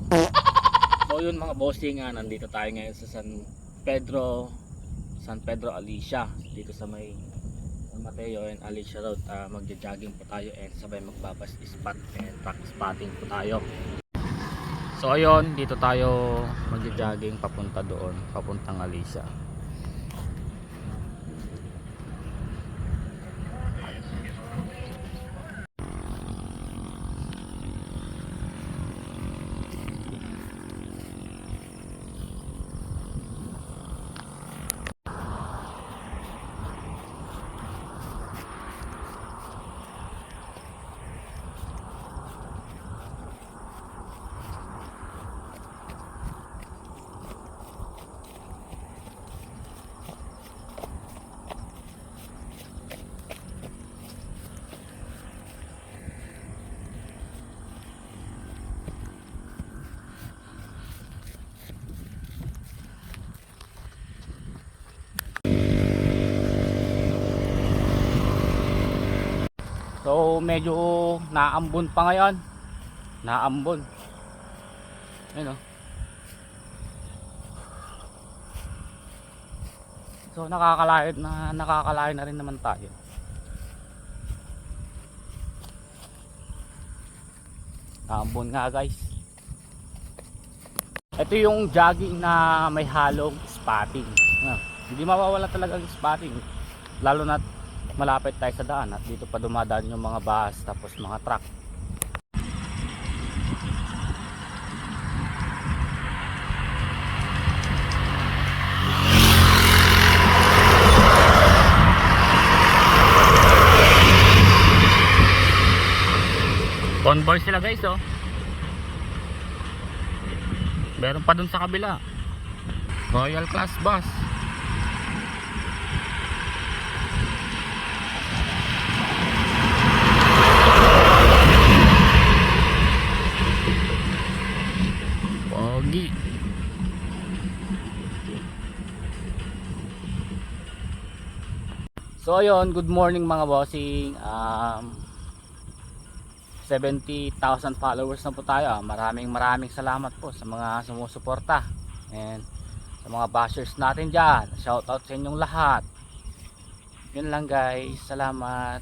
So yun mga bossing, nandito tayo ngayon sa Pedro San Pedro Alicia, dito sa may San Mateo and Alicia Road. Magja-jogging po tayo and sabay magbabas spot and track spotting po tayo. So ayun, dito tayo magja-jogging papunta doon, papuntang Alicia. So medyo naambon pa ngayon. Naambon. Ayun oh. So nakakalayo na rin naman tayo. Naambon nga guys. Ito yung jogging na may halong spotting. Hindi mawawala talaga ang spotting. Lalo na malapit tayo sa daan at dito pa dumadaan yung mga bus tapos mga truck. Convoy sila guys oh. Meron pa dun sa kabila. Royal Class Bus. Pogi. So ayun, good morning mga bossing. 70,000 followers na po tayo. Maraming salamat po sa mga sumusuporta and sa mga bashers natin dyan. Shout out sa inyong lahat. Yun lang guys, salamat.